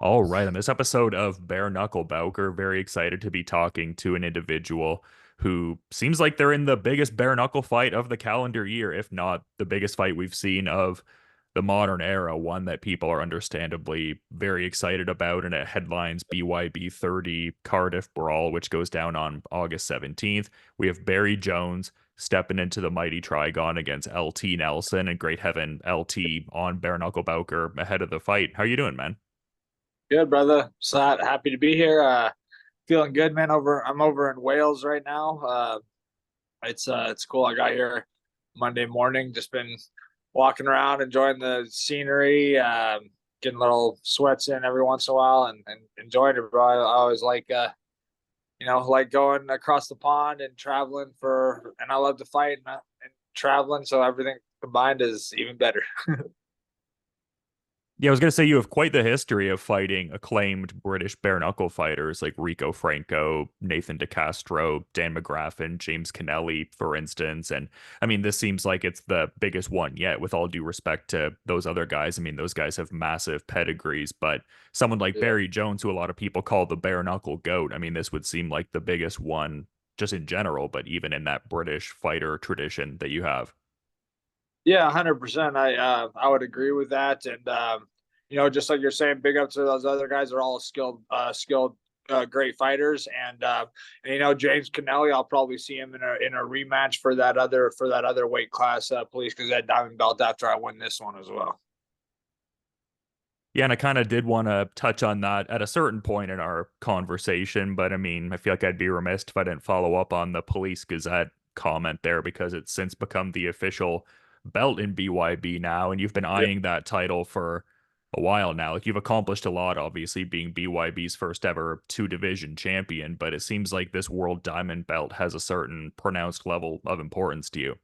All right, on this episode of Bare Knuckle Bowker, very excited to be talking to an individual who seems like they're in the biggest bare knuckle fight of the calendar year, if not the biggest fight we've seen of the modern era, one that people are understandably very excited about, and it headlines BYB 30 Cardiff Brawl, which goes down on August 17th. We have Barrie Jones stepping into the mighty Trigon against LT Nelson, and great heaven, LT on Bare Knuckle Bowker ahead of the fight. How you doing, man? Good, brother. So happy to be here. Feeling good, man. I'm over in Wales right now. It's cool. I got here Monday morning. Just been walking around, enjoying the scenery, getting little sweats in every once in a while, and enjoying it, bro. I always like like going across the pond and traveling and I love to fight and traveling. So everything combined is even better. Yeah, I was going to say you have quite the history of fighting acclaimed British bare knuckle fighters like Rico Franco, Nathan Decastro, Dan McGraffin, James Connelly, for instance. And I mean, this seems like it's the biggest one yet, with all due respect to those other guys. I mean, those guys have massive pedigrees, but someone like Yeah. Barrie Jones, who a lot of people call the bare knuckle goat, I mean, this would seem like the biggest one just in general, but even in that British fighter tradition that you have. Yeah, 100%. I would agree with that. And just like you're saying, big up to those other guys. They're all great fighters. And James Connelly, I'll probably see him in a rematch for that other weight class, Police Gazette Diamond belt after I win this one as well. Yeah, and I kind of did want to touch on that at a certain point in our conversation, but I mean, I feel like I'd be remiss if I didn't follow up on the Police Gazette comment there because it's since become the official belt in BYB now, and you've been Yeah. eyeing that title for a while now. Like you've accomplished a lot, obviously, being BYB's first ever two division champion, but it seems like this World Diamond belt has a certain pronounced level of importance to you.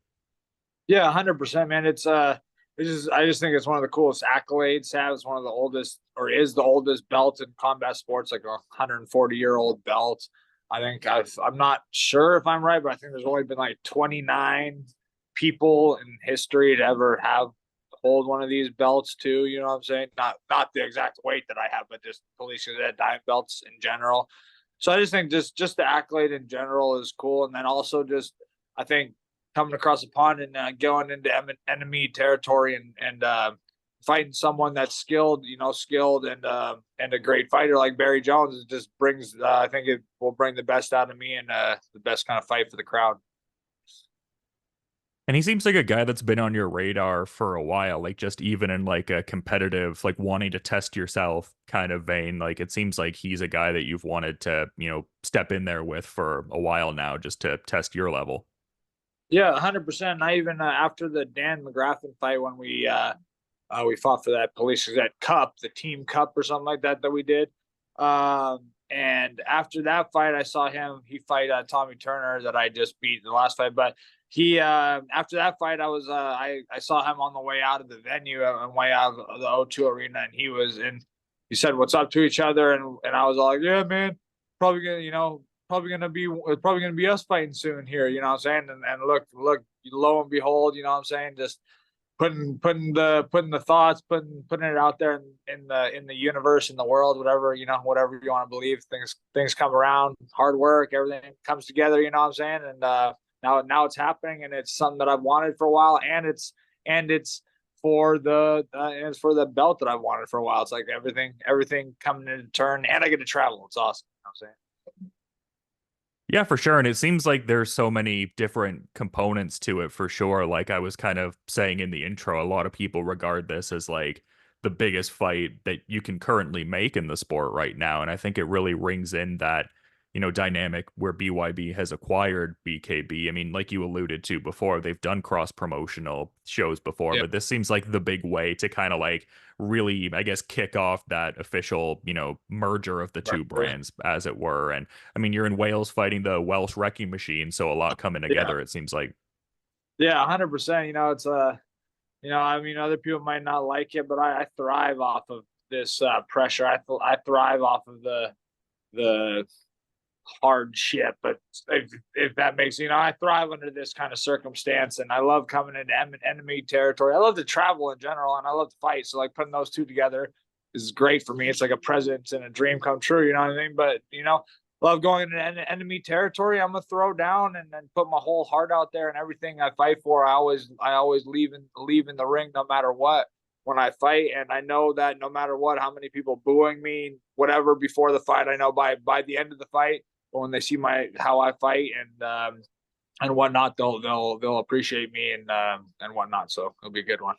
Yeah, 100%, man. I just think it's one of the coolest accolades to have. It's one of the oldest, or is the oldest belt in combat sports, like a 140-year-old belt. I'm not sure if I'm right, but I think there's only been like 29 people in history to ever have hold one of these belts too. You know what I'm saying? Not the exact weight that I have, but just police that diamond belts in general. So I just think just the accolade in general is cool, and then also just I think coming across the pond and going into enemy territory and fighting someone that's skilled and a great fighter like Barrie Jones, it just brings. I think it will bring the best out of me and the best kind of fight for the crowd. And he seems like a guy that's been on your radar for a while, like just even in like a competitive, like wanting to test yourself kind of vein. Like it seems like he's a guy that you've wanted to, step in there with for a while now just to test your level. Yeah, 100%. I even after the Dan McGraffin fight when we fought for that Police Gazette Cup, the Team Cup or something like that we did. And after that fight, I saw he fight Tommy Turner that I just beat in the last fight. But he after that fight, I saw him on the way out of the venue and way out of the O2 arena, and he said what's up to each other, and I was all like, yeah, man, probably gonna probably gonna be us fighting soon here, you know what I'm saying? And look, lo and behold, you know what I'm saying? Just putting the thoughts, putting it out there in the universe, in the world, whatever you want to believe. Things come around, hard work, everything comes together. You know what I'm saying? And now it's happening, and it's something that I've wanted for a while, and it's it's for the belt that I've wanted for a while. It's like everything coming into turn, and I get to travel. It's awesome. You know what I'm saying? Yeah, for sure. And it seems like there's so many different components to it for sure. Like I was kind of saying in the intro, a lot of people regard this as like the biggest fight that you can currently make in the sport right now. And I think it really rings in that, dynamic where BYB has acquired BKB. I mean, like you alluded to before, they've done cross promotional shows before, Yeah. but this seems like the big way to kind of like really, I guess, kick off that official, merger of the two Right. brands, as it were. And I mean, you're in Wales fighting the Welsh wrecking machine, so a lot coming Yeah. together, it seems like. Yeah. 100%. It's I mean, other people might not like it, but I thrive off of this pressure. I thrive off of the hardship, but if that makes I thrive under this kind of circumstance, and I love coming into enemy territory. I love to travel in general, and I love to fight. So like putting those two together is great for me. It's like a present and a dream come true. You know what I mean? But love going into enemy territory. I'm gonna throw down and then put my whole heart out there, and everything I fight for, I always leave in the ring no matter what when I fight. And I know that no matter what, how many people booing me, whatever before the fight, I know by the end of the fight, when they see how I fight and whatnot, they'll appreciate me and whatnot. So it'll be a good one.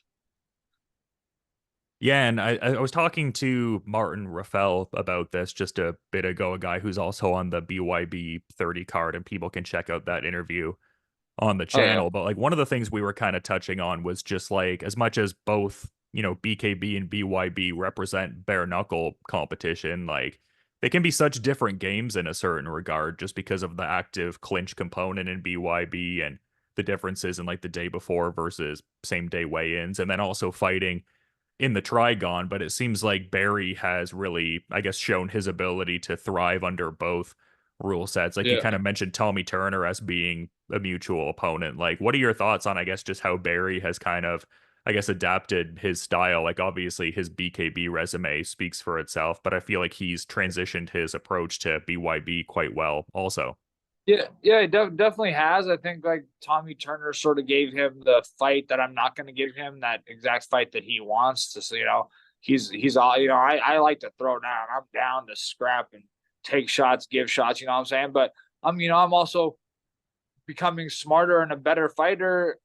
Yeah, and I was talking to Martin Raffel about this just a bit ago, a guy who's also on the BYB 30 card, and people can check out that interview on the Oh yeah, channel. But like one of the things we were kind of touching on was just like as much as both, BKB and BYB represent bare knuckle competition, like they can be such different games in a certain regard just because of the active clinch component in BYB and the differences in like the day before versus same day weigh-ins, and then also fighting in the Trigon. But it seems like Barrie has really, I guess, shown his ability to thrive under both rule sets. Like you yeah. kind of mentioned Tommy Turner as being a mutual opponent. Like, what are your thoughts on, I guess, just how Barrie has kind of, I guess, adapted his style? Like, obviously, his BKB resume speaks for itself, but I feel like he's transitioned his approach to BYB quite well also. Yeah, it definitely has. I think like Tommy Turner sort of gave him the fight that I'm not going to give him, that exact fight that he wants to. So, he's all, I like to throw down. I'm down to scrap and take shots, give shots. You know what I'm saying? But I'm also becoming smarter and a better fighter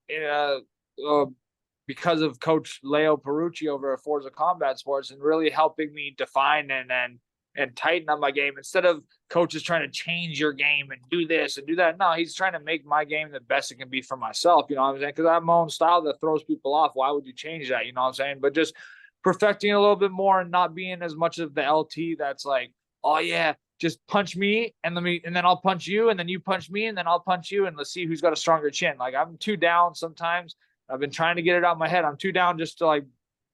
because of Coach Leo Perucci over at Forza Combat Sports, and really helping me define and tighten up my game, instead of coaches trying to change your game and do this and do that. No, he's trying to make my game the best it can be for myself. You know what I'm saying? Because I have my own style that throws people off. Why would you change that? You know what I'm saying? But just perfecting a little bit more and not being as much of the LT that's like, oh yeah, just punch me and then I'll punch you and then you punch me and then I'll punch you and let's see who's got a stronger chin. Like I'm too down sometimes. I've been trying to get it out of my head. I'm too down just to like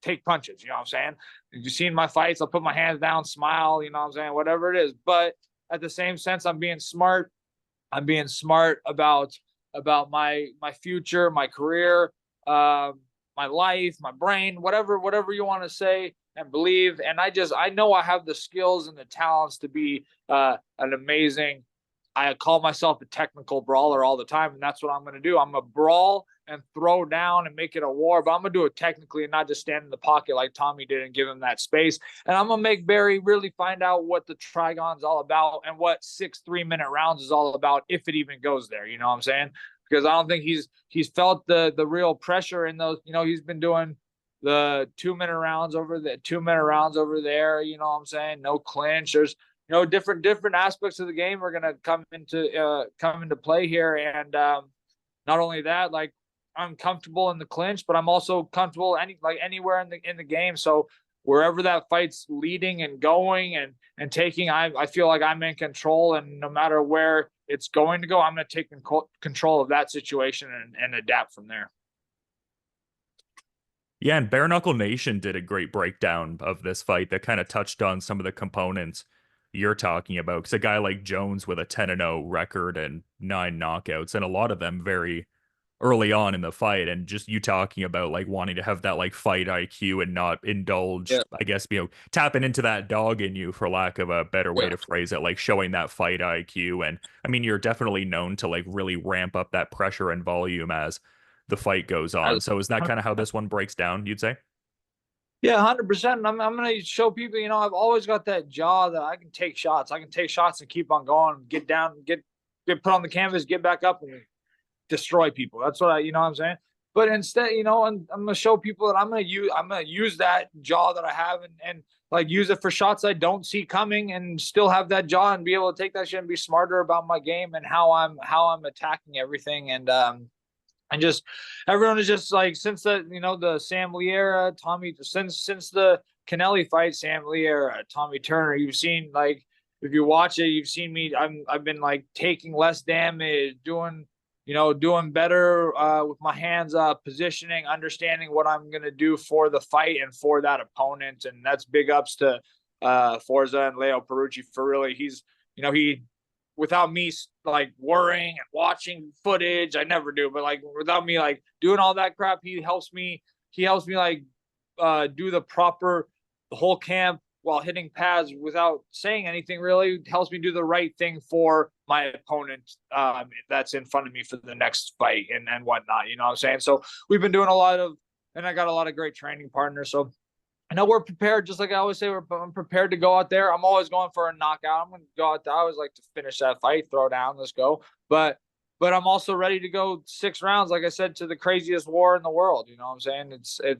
take punches. You know what I'm saying? You've seen my fights. I'll put my hands down, smile, you know what I'm saying? Whatever it is. But at the same sense, I'm being smart. I'm being smart about my future, my career, my life, my brain, whatever you want to say and believe. And I know I have the skills and the talents to be an amazing. I call myself a technical brawler all the time, and that's what I'm going to do. I'm going to brawl and throw down and make it a war, but I'm going to do it technically and not just stand in the pocket like Tommy did and give him that space. And I'm going to make Barrie really find out what the Trigon's all about and what 6 3-minute rounds is all about, if it even goes there. You know what I'm saying? Because I don't think he's felt the real pressure in those. He's been doing the 2-minute rounds over the 2-minute rounds over there. You know what I'm saying? No clinch. There's different aspects of the game are going to come into play here. And not only that, like I'm comfortable in the clinch, but I'm also comfortable anywhere in the game. So wherever that fight's leading and going and taking, I feel like I'm in control, and no matter where it's going to go, I'm going to take control of that situation and adapt from there. Yeah, and Bare Knuckle Nation did a great breakdown of this fight that kind of touched on some of the components you're talking about. Because a guy like Jones with a 10-0 record and 9 knockouts, and a lot of them very early on in the fight, and just you talking about like wanting to have that like fight IQ and not indulge, Yeah. I guess, tapping into that dog in you, for lack of a better way Yeah. to phrase it, like showing that fight IQ. And I mean, you're definitely known to like really ramp up that pressure and volume as the fight goes on. So is that kind of how this one breaks down, you'd say? Yeah, 100%. I'm gonna show people. I've always got that jaw that I can take shots. I can take shots and keep on going. Get down, get put on the canvas, get back up, and destroy people. That's what you know what I'm saying. But instead, I'm gonna show people that I'm gonna use that jaw that I have and like use it for shots I don't see coming, and still have that jaw and be able to take that shit and be smarter about my game and how I'm attacking everything. And just everyone is just like, since the Sam Lee era, Tommy, since the Connelly fight, Sam Lee era, Tommy Turner, you've seen, like, if you watch it, you've seen me. I've been like taking less damage, doing better with my hands up, positioning, understanding what I'm gonna do for the fight and for that opponent. And that's big ups to Forza and Leo Perucci for really. He without me like worrying and watching footage, I never do, but like without me like doing all that crap, he helps me like do the proper the whole camp while hitting pads without saying anything really helps me do the right thing for my opponent that's in front of me for the next fight and whatnot. You know what I'm saying? So we've been doing a lot of, and I got a lot of great training partners. So I know we're prepared, just like I always say, I'm prepared to go out there. I'm always going for a knockout. I'm going to go out there. I always like to finish that fight, throw down, let's go. But I'm also ready to go 6 rounds, like I said, to the craziest war in the world. You know what I'm saying?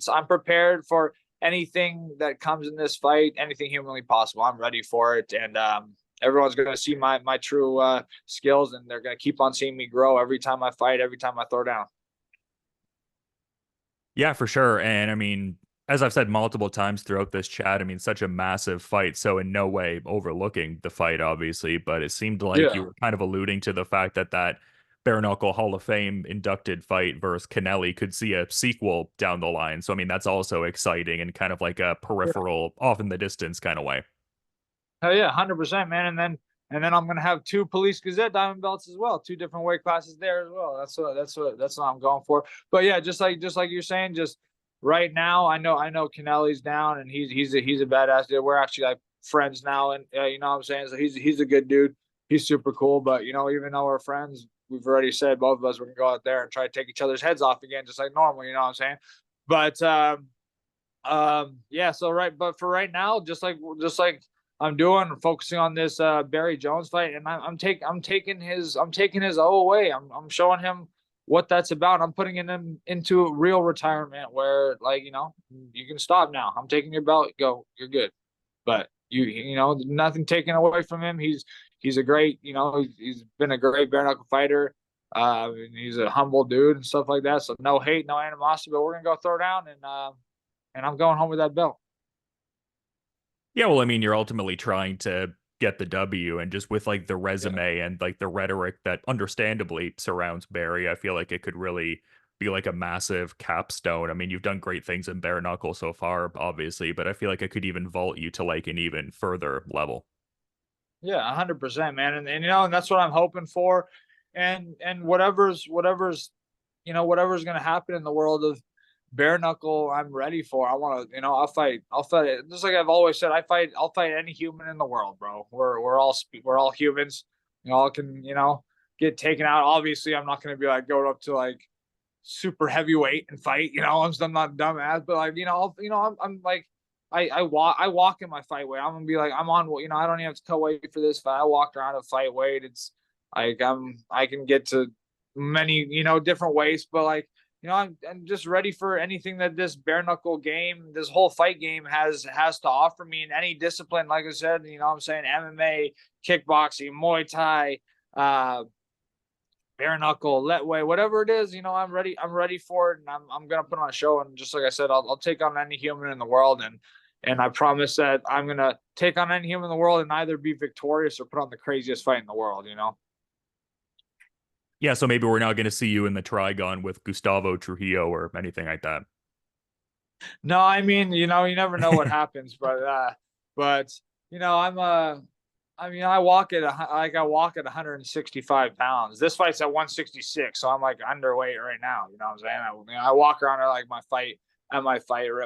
I'm prepared for anything that comes in this fight, anything humanly possible. I'm ready for it, and everyone's going to see my true skills, and they're going to keep on seeing me grow every time I fight, every time I throw down. Yeah, for sure. And I mean, as I've said multiple times throughout this chat, I mean, such a massive fight. So, in no way overlooking the fight, obviously, but it seemed like you Yeah. were kind of alluding to the fact that Bare Knuckle Hall of Fame inducted fight versus Kennelly could see a sequel down the line. So, I mean, that's also exciting and kind of like a peripheral, off in the distance kind of way. Oh yeah, 100%, man. And then I'm gonna have 2 Police Gazette Diamond belts as well, 2 different weight classes there as well. That's what I'm going for. But yeah, just like you're saying, just right now, I know Kennelly's down, and he's a badass dude. We're actually like friends now, and you know what I'm saying. So he's a good dude. He's super cool. But you know, even though we're friends, we've already said both of us we're gonna go out there and try to take each other's heads off again, just like normal. You know what I'm saying? But yeah, so but for right now, just like I'm doing, focusing on this Barrie Jones fight, and I'm taking his O away. I'm showing him what that's about. I'm putting him into real retirement where, like, you can stop now. I'm taking your belt, go, you're good. But nothing taken away from him. He's a great, he's been a great bare knuckle fighter. And he's a humble dude and stuff like that. So no hate, no animosity, but we're gonna go throw down, and I'm going home with that belt. Yeah, well, I mean, you're ultimately trying to get the W, and just with like the Yeah. resume and like the rhetoric that understandably surrounds Barry, I feel like it could really be like a massive capstone. I mean, you've done great things in bare knuckle so far, obviously, but I feel like it could even vault you to like an even further level. Yeah, 100%, man. And that's what I'm hoping for. And whatever's gonna happen in the world of bare knuckle, I'm ready for. I want to, I'll fight it. Just like I've always said, I'll fight any human in the world, bro. We're all humans. All can, get taken out. Obviously, I'm not gonna be like going up to like super heavyweight and fight. I'm not dumbass, but like, I'm like, I walk in my fight weight. I'm gonna be like, I'm on, I don't even have to cut weight for this fight. I walk around at fight weight. It's like I can get to many, different weights, but like, I'm just ready for anything that this bare knuckle game, this whole fight game has to offer me in any discipline. Like I said, what I'm saying, MMA, kickboxing, Muay Thai, uh, bare knuckle, let way, whatever it is, I'm ready. I'm ready for it, and I'm gonna put on a show. And just like I said, I'll take on any human in the world, and I promise that I'm gonna take on any human in the world and either be victorious or put on the craziest fight in the world. Yeah, so maybe we're not going to see you in the Trigon with Gustavo Trujillo or anything like that. No, I mean, you never know what happens, but I'm I mean, I walk at 165 pounds. This fight's at 166, so I'm like underweight right now. You know what I'm saying? I walk around at my fight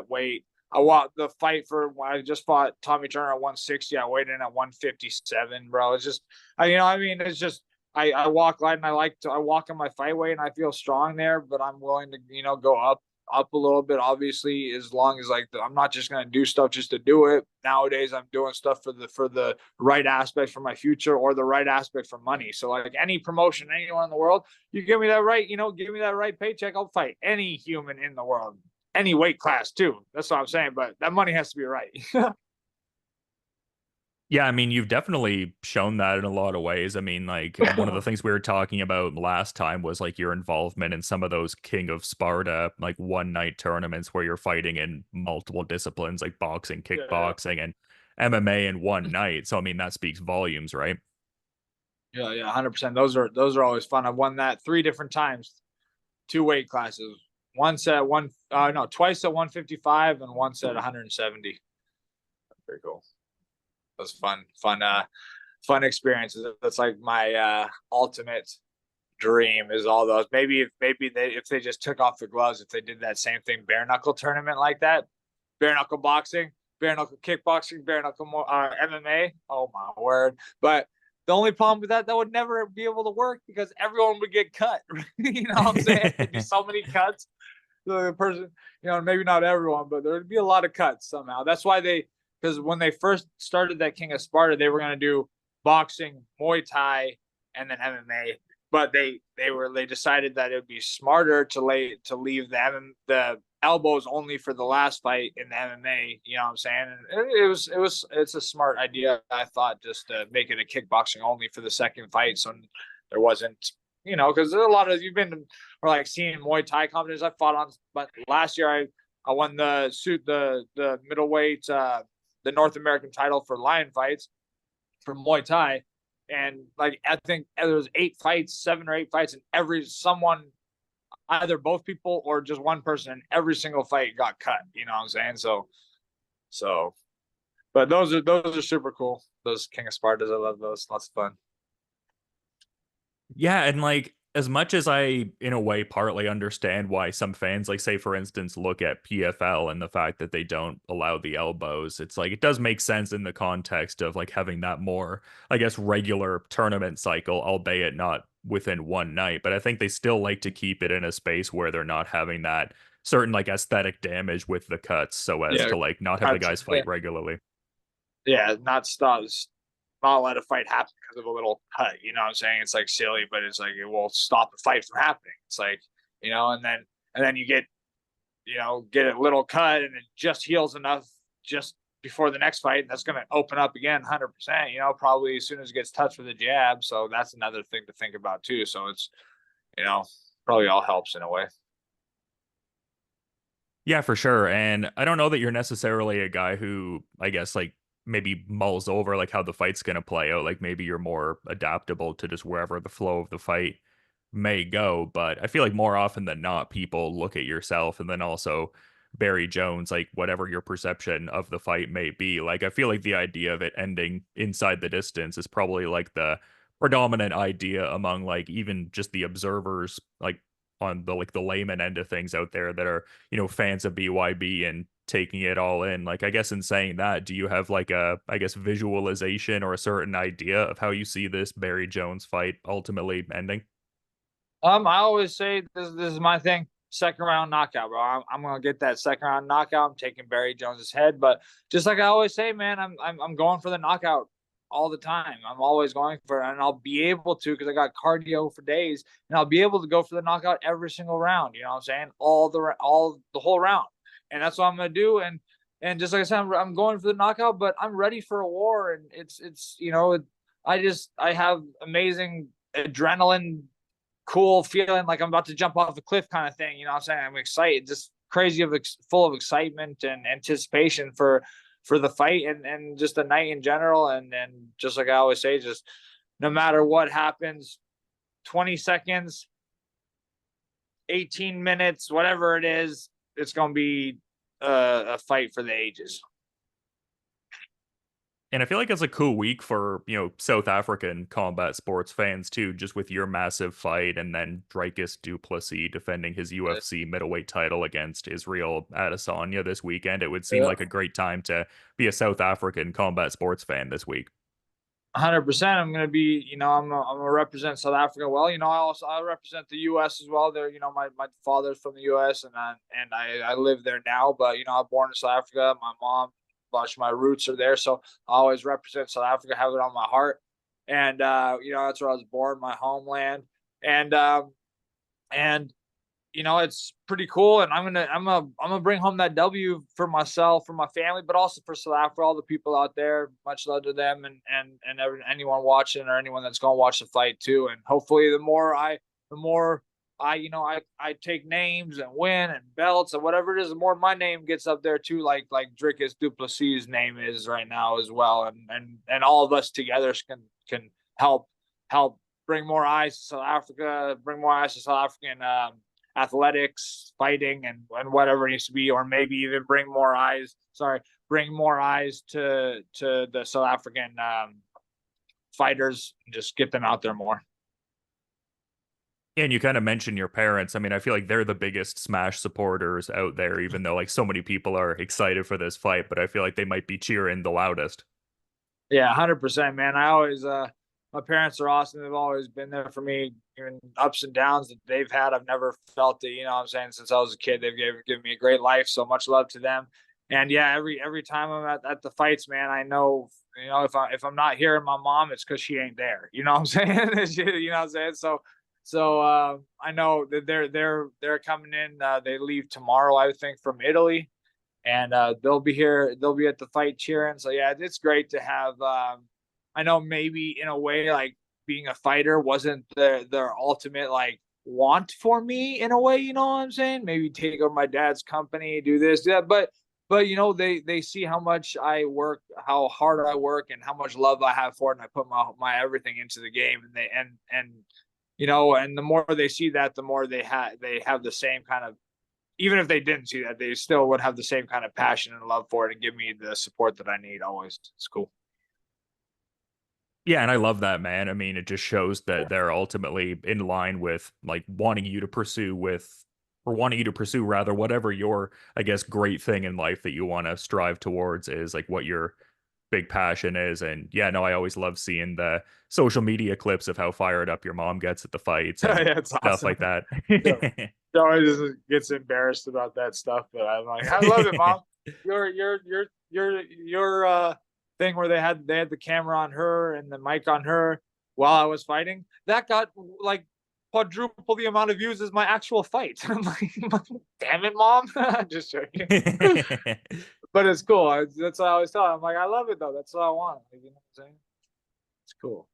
weight. I walk the fight for when I just fought Tommy Turner at 160. I weighed in at 157, bro. It's just, I mean, it's just I walk light, and I walk in my fight weight, and I feel strong there, but I'm willing to go up a little bit, obviously, as long as like I'm not just going to do stuff just to do it. Nowadays I'm doing stuff for the right aspect for my future, or the right aspect for money. So like any promotion, anyone in the world, you give me that right, give me that right paycheck, I'll fight any human in the world, any weight class too. That's what I'm saying, but that money has to be right. Yeah, I mean, you've definitely shown that in a lot of ways. I mean, like, one of the things we were talking about last time was like your involvement in some of those King of Sparta, like one night tournaments where you're fighting in multiple disciplines, like boxing, Yeah, kickboxing, and MMA in one night. So, I mean, that speaks volumes, right? yeah, 100%. Those are always fun. I've won that 3 different times, 2 weight classes. Once at one, no, twice at 155 and once at 170. Very cool. Was fun experiences. That's like my ultimate dream is all those. If they just took off the gloves, if they did that same thing, bare knuckle tournament like that, bare knuckle boxing, bare knuckle kickboxing, bare knuckle MMA. Oh my word! But the only problem with that would never be able to work because everyone would get cut. You know what I'm saying? There'd be so many cuts. The person, maybe not everyone, but there would be a lot of cuts somehow. That's why because when they first started that King of Sparta, they were going to do boxing, Muay Thai, and then MMA. But they decided that it would be smarter to leave the elbows only for the last fight in the MMA. You know what I'm saying? And it's a smart idea, I thought, just to make it a kickboxing only for the second fight, so there wasn't, because there's a lot of, you've been or like seeing Muay Thai competitions I fought on, but last year I won the middleweight the North American title for Lion fights for Muay Thai. And like, I think there was 7 or 8 fights, and someone, either both people or just one person in every single fight got cut. You know what I'm saying? So, but those are super cool. Those King of Spartas, I love those. Lots of fun. Yeah, and like as much as I in a way partly understand why some fans, like say for instance, look at PFL and the fact that they don't allow the elbows, it's like it does make sense in the context of like having that more, I guess, regular tournament cycle, albeit not within one night. But I think they still like to keep it in a space where they're not having that certain like aesthetic damage with the cuts so as Yeah, to like not have the guys fight regularly. yeah, not let a fight happen because of a little cut. You know what I'm saying? It's like silly, but it's like it will stop the fight from happening. It's like, and then you get a little cut and it just heals enough just before the next fight. That's going to open up again 100%, probably as soon as it gets touched with a jab. So that's another thing to think about too. So it's, probably all helps in a way. Yeah, for sure. And I don't know that you're necessarily a guy who, I guess, like maybe mulls over like how the fight's going to play out. Like maybe you're more adaptable to just wherever the flow of the fight may go. But I feel like more often than not, people look at yourself and then also Barrie Jones, like whatever your perception of the fight may be. Like I feel like the idea of it ending inside the distance is probably like the predominant idea among like even just the observers, like on the like the layman end of things out there that are, fans of BYB and taking it all in. Like, I guess in saying that, do you have like a, I guess, visualization or a certain idea of how you see this Barrie Jones fight ultimately ending? I always say this is my thing. Second round knockout, bro. I'm gonna get that second round knockout. I'm taking Barrie Jones's head, but just like I always say, man, I'm going for the knockout all the time. I'm always going for it, and I'll be able to because I got cardio for days, and I'll be able to go for the knockout every single round. You know what I'm saying? All the whole round, and that's what I'm gonna do. And just like I said, I'm going for the knockout, but I'm ready for a war, and it's I have amazing adrenaline, cool feeling like I'm about to jump off a cliff kind of thing. You know what I'm saying? I'm excited, just crazy full of excitement and anticipation for the fight and just the night in general. And just like I always say, just no matter what happens, 20 seconds, 18 minutes, whatever it is, it's going to be a fight for the ages. And I feel like it's a cool week for, South African combat sports fans too, just with your massive fight and then Dricus du Plessis defending his UFC middleweight title against Israel Adesanya this weekend. It would seem Yeah. like a great time to be a South African combat sports fan this week. 100%. I'm going to be, I'm gonna represent South Africa well. I represent the U.S. as well. There, my father's from the U.S. and I live there now. But I'm born in South Africa. My mom, much my roots are there, so I always represent South Africa. Have it on my heart, and that's where I was born, my homeland, and and it's pretty cool. And I'm gonna bring home that W for myself, for my family, but also for South Africa, all the people out there. Much love to them and anyone watching or anyone that's gonna watch the fight too. And hopefully, the more I take names and win and belts and whatever it is, the more my name gets up there too, like Dricus du Plessis' name is right now as well. And all of us together can help bring more eyes to South Africa, bring more eyes to South African athletics, fighting, and whatever it needs to be, or maybe even bring more eyes to the South African fighters and just get them out there more. And you kind of mentioned your parents. I mean, I feel like they're the biggest Smash supporters out there, even though like so many people are excited for this fight, but I feel like they might be cheering the loudest. Yeah, 100%, man. I always, my parents are awesome. They've always been there for me, even ups and downs that they've had. I've never felt it, you know what I'm saying? Since I was a kid, they've given me a great life. So much love to them. And yeah, every time I'm at the fights, man, I know, if I'm not hearing my mom, it's because she ain't there. You know what I'm saying? You know what I'm saying? So I know that they're coming in. They leave tomorrow, I think, from Italy, and they'll be here. They'll be at the fight cheering. So yeah, it's great to have. I know maybe in a way, like being a fighter wasn't their ultimate like want for me in a way. You know what I'm saying? Maybe take over my dad's company, do this, do that. But they see how much I work, how hard I work, and how much love I have for it, and I put my everything into the game, and and the more they see that, the more they have the same kind of, even if they didn't see that, they still would have the same kind of passion and love for it and give me the support that I need always. It's cool. Yeah, and I love that, man. I mean, it just shows that they're ultimately in line with like wanting you to pursue with, or wanting you to pursue rather, whatever your, I guess, great thing in life that you want to strive towards is, like what your big passion is. And yeah, no, I always love seeing the social media clips of how fired up your mom gets at the fights and Yeah, it's stuff awesome. like that. Yeah. She always gets embarrassed about that stuff, but I'm like, I love it, mom. Your thing where they had the camera on her and the mic on her while I was fighting, that got like quadruple the amount of views as my actual fight. I'm like, damn it, mom. Just joking. But it's cool. That's what I always tell her. I'm like, I love it though. That's what I want. Like, you know what I'm saying? It's cool.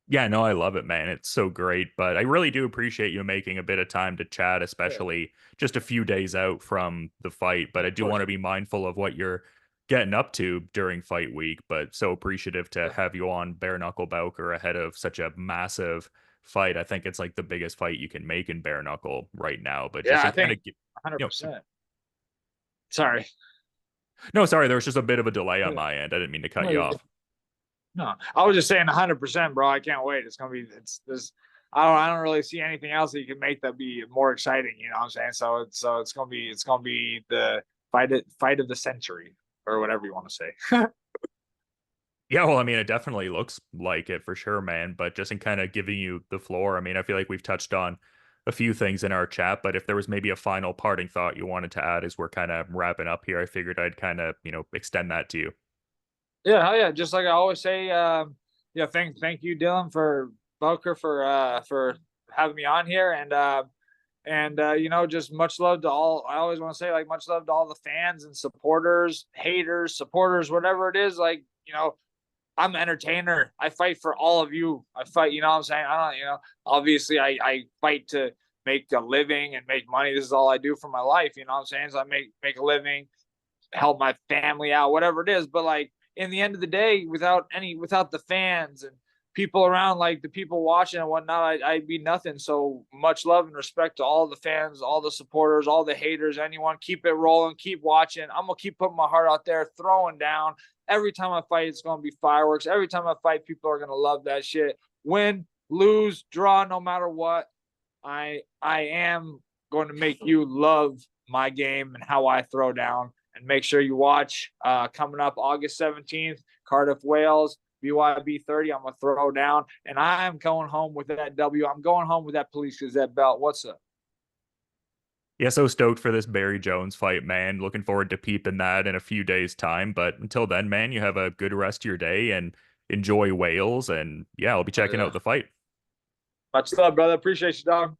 Yeah, no, I love it, man. It's so great. But I really do appreciate you making a bit of time to chat, Yeah, of especially just a few days out from the fight. But I do want course. to be mindful of what you're getting up to during fight week. But so appreciative to have you on Bare Knuckle Bowker ahead of such a massive fight. I think it's like the biggest fight you can make in bare knuckle right now. But just Yeah, in I kind of, think you know, 100%. Sorry. no, sorry, there was just a bit of a delay on my end. I didn't mean to cut you off. No, I was just saying 100%, bro. I can't wait. It's gonna be. It's this. I don't really see anything else that you can make that be more exciting. You know what I'm saying? So it's gonna be the fight of the century, or whatever you want to say. Yeah, well, I mean, it definitely looks like it for sure, man. But just in kind of giving you the floor, I mean, I feel like we've touched on a few things in our chat, but if there was maybe a final parting thought you wanted to add as we're kind of wrapping up here, I figured I'd kind of, extend that to you. Yeah, hell yeah. Just like I always say, yeah, thank you, Dylan, for Boker for having me on here, and just much love to all. I always want to say like much love to all the fans and supporters, haters, supporters, whatever it is. Like, I'm an entertainer. I fight for all of you. I fight, you know what I'm saying? I don't, obviously I fight to make a living and make money. This is all I do for my life, you know what I'm saying? So I make a living, help my family out, whatever it is. But like in the end of the day, without the fans and people around, like the people watching and whatnot, I'd be nothing. So much love and respect to all the fans, all the supporters, all the haters, anyone. Keep it rolling, keep watching. I'm gonna keep putting my heart out there, throwing down. Every time I fight, it's gonna be fireworks. Every time I fight, people are gonna love that shit. Win, lose, draw, no matter what. I am going to make you love my game and how I throw down. And make sure you watch coming up August 17th, Cardiff, Wales, BYB 30. I'm going to throw down, and I'm going home with that W. I'm going home with that Police Gazette belt. What's up? Yeah, so stoked for this Barrie Jones fight, man. Looking forward to peeping that in a few days' time. But until then, man, you have a good rest of your day and enjoy Wales. And yeah, I'll be Oh, checking yeah. out the fight. Much love, brother. Appreciate you, dog.